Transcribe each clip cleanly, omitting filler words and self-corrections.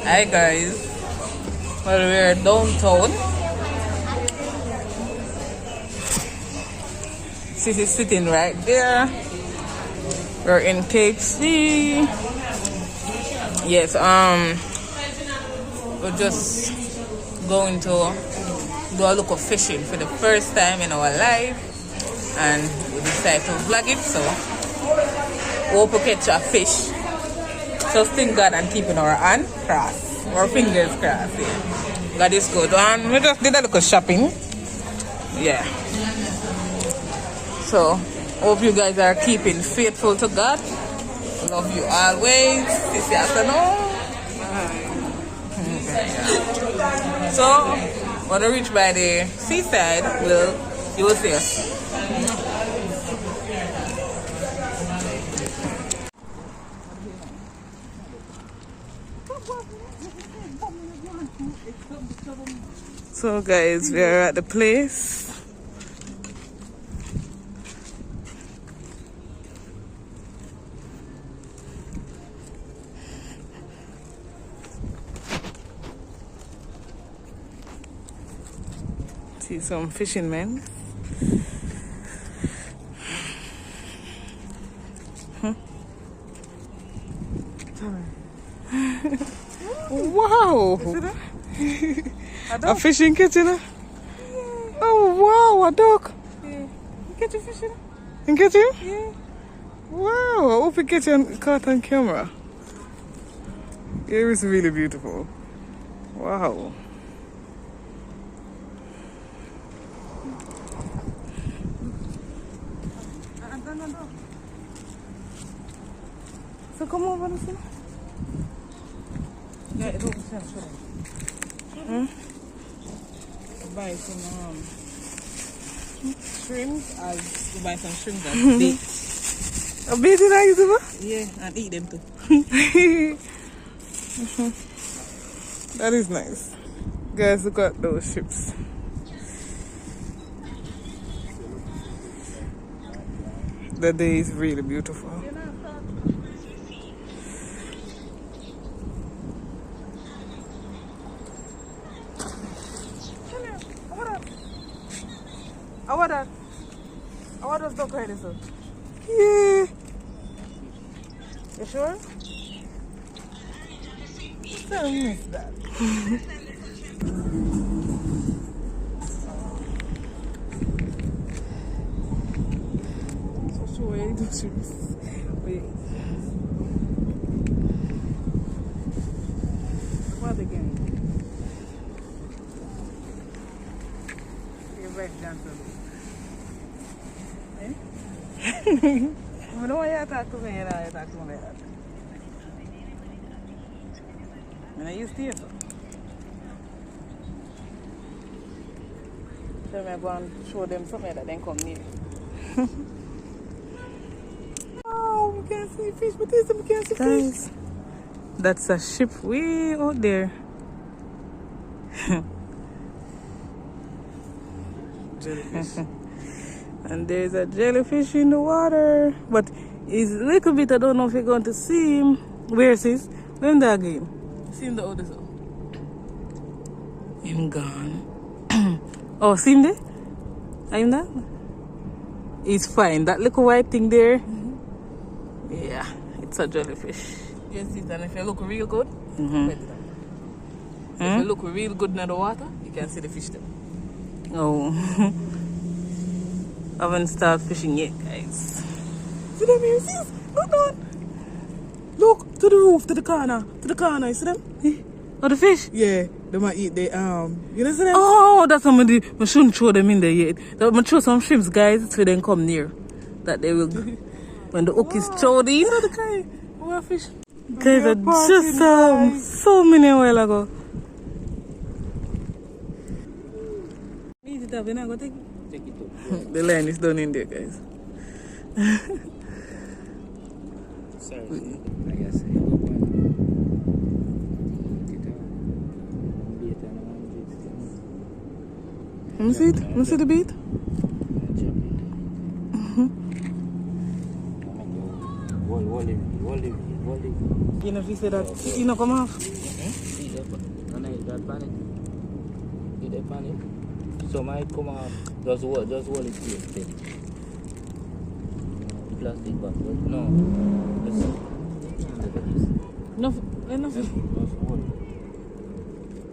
Hi guys. Well, we're downtown. Sis is sitting right there. We're in KFC. Yes, we're just going to do a look of fishing for the first time in our life, and we decided to vlog it, so hope we catch a fish. So thank God and keeping our hand crossed, our fingers crossed. Yeah. God is good. And we just did a little shopping. Yeah. So hope you guys are keeping faithful to God. Love you always. This afternoon. So when we reach by the seaside, you will see us. So guys, we are at the place. See some fishing men. Wow! A fishing kitchen? Yeah. Oh wow, a duck! Yeah. You catch a fish? You catch him? Yeah. Wow, I hope you catch him caught on camera. It was really beautiful. Wow. So come over and see. Yeah, it looks buy some shrimp. I'll buy some shrimp and bait. A bait in ice, yeah, and eat them too. That is nice. Guys, look at those ships. The day is really beautiful. What does dog ride so? Yeah. You sure? Don't miss that. So sure you do shoes. Wait. What again? You're right down to no, I talk to me. I talk to me. I used to it. So I'm going to show them something that then come near. Oh, we can't see fish, but we can't see fish. That's a ship way out there. Jellyfish. And there's a jellyfish in the water. But it's a little bit, I don't know if you're going to see him. Where is this? When that game? See him the other side. Him gone. Oh, see him there? I'm that? He's fine. That little white thing there. Yeah, it's a jellyfish. Yes, and if you look real good, if you look real good in the water, you can see the fish there. Oh. I haven't started fishing yet, guys. See them here, see? Look down. Look to the roof, to the corner, you see them? Oh, the fish? Yeah, they might eat the you know see them? Oh, that's somebody. I shouldn't throw them in there yet. I'm gonna throw some shrimps, guys, so they can come near. That they will when the hook is thrown in. Oh, the guy. What fish? Guys, I just so many a while ago. Eat it up, you're not gonna take it? Take it up. The line is done in there, guys. Sorry, I guess let me see it. Let me see the beat. You know if you say that, you know come off. that panic. Did they panic? So might come off. Just hold it here. Plastic bag, but no. Just look at this. Enough. Just hold it.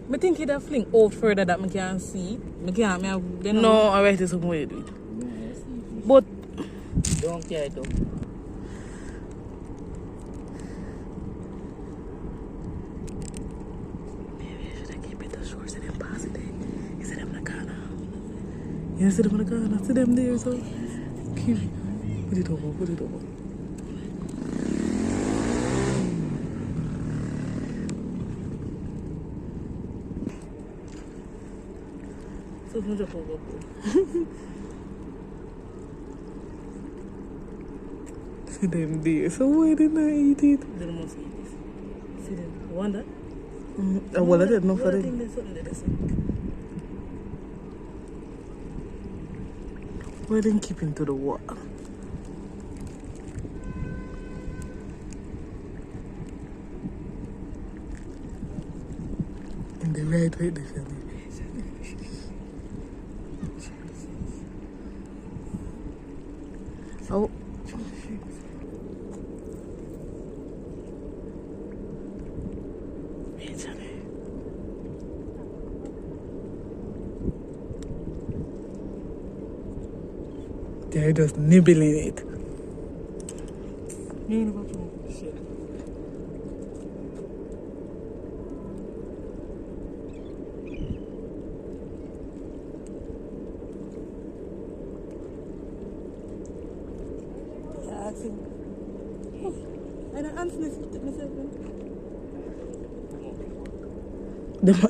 I think it a fling out further that I can see. No, alright, it's somewhere to do it. No, I see. But Don't care it up. maybe should I keep it the shorts and then pass it there? You see them in the corner. You see them in the corner. See them there, so keep it. Put it over. So much of over. See them there. So why didn't I eat it? They must eat this. See them. Wonder? Well, I didn't know for them. I think there's something there. Why didn't keep into the water? In the right way, they feel me. Oh. They're just nibbling it. Shit.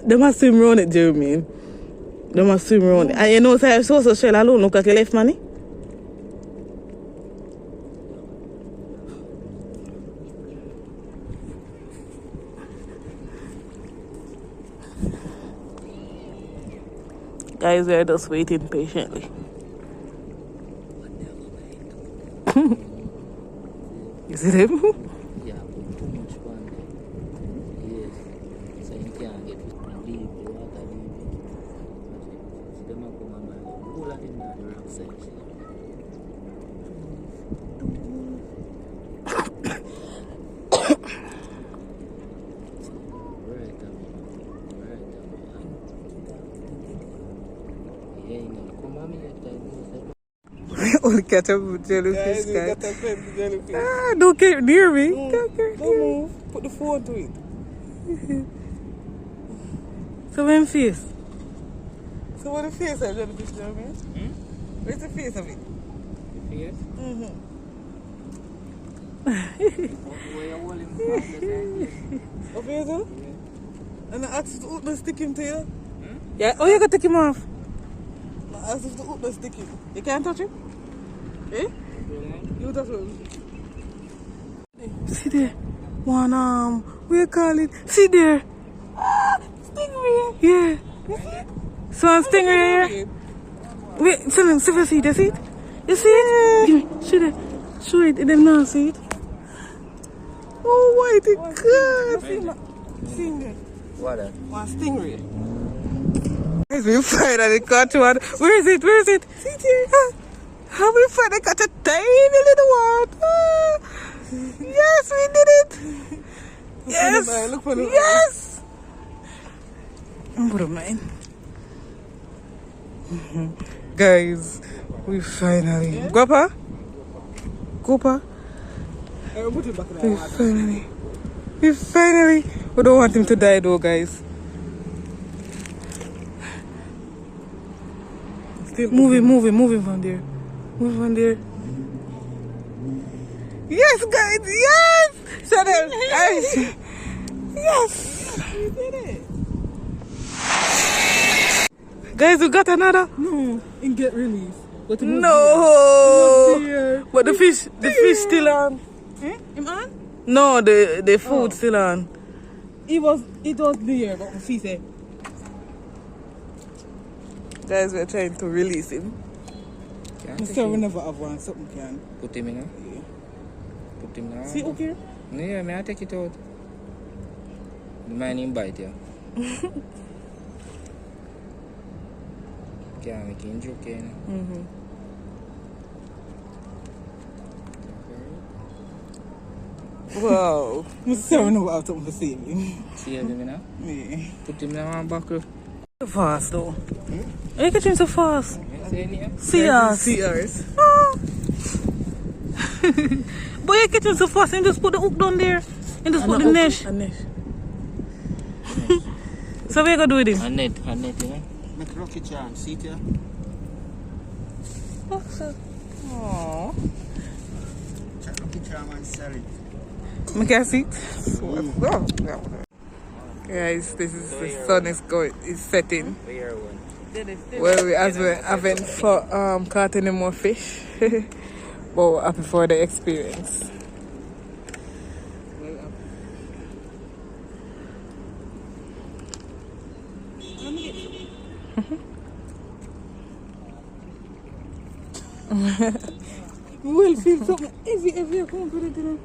They must swim around it, Jeremy. They must swim around it. And you know, so shell alone look like you left money. Guys, we are just waiting patiently. You see them? Yeah, but too much fun there. Yes. So you can't get it and leave the water, leave it. See them a come and pull at it now, the rock side. Only catch up with jellyfish, guys. Ah, don't get near me. Don't move. Put the phone to it. So when face? So what the face of jellyfish, Jeremy? Where's the face of it? The face? Up here too? And I asked you to stick him to you? Yeah. Oh, you got to take him off. I asked you to stick him. You can't touch him? Eh? You touch him. See there. One arm. What you call it? See there. Ah, stingray. Yeah. You see it? So I'm stingray here. Wait, see if you see it. You see it? You see it? Give me. Show it. Show it. Them now see it. Oh, why the God. Stingray. What? One stingray. Guys, we finally caught one. Where is it? Where is it? See it here. How we finally caught a tiny little one. Yes, we did it. Yes. Look for them. Yes. Put them in. Guys, we finally. Yeah? Gopa? We finally. We don't want him to die though, guys. Move him from there. Move from there. Yes, guys, yes! Shut up. Yes! We did it. Guys, we got another. No, and get released. But no! But the fish still on. Eh? Him on? No, the food still on. It was there, but the fish said. Guys, we're trying to release him. So we never have one, something can. Put him in, huh? Yeah. Put him now. See, okay? Yeah, may I take it out? The man him bite you. Can't make it joking. Wow. I'm sorry about something to see him. See him now? Yeah. Put him in my buckle. So fast though. Why you catching so fast? See us. See us. Boy, you catching so fast and just put the hook down there. And just put the mesh. So what you gonna do with him? A net, you know? Make rocky charm, see it here? Aww. Rocky charm and sell it. I can see it. Guys, this is the sun is setting. Well, we haven't caught any more fish, but we're happy for the experience. We will feel something if you come put it in.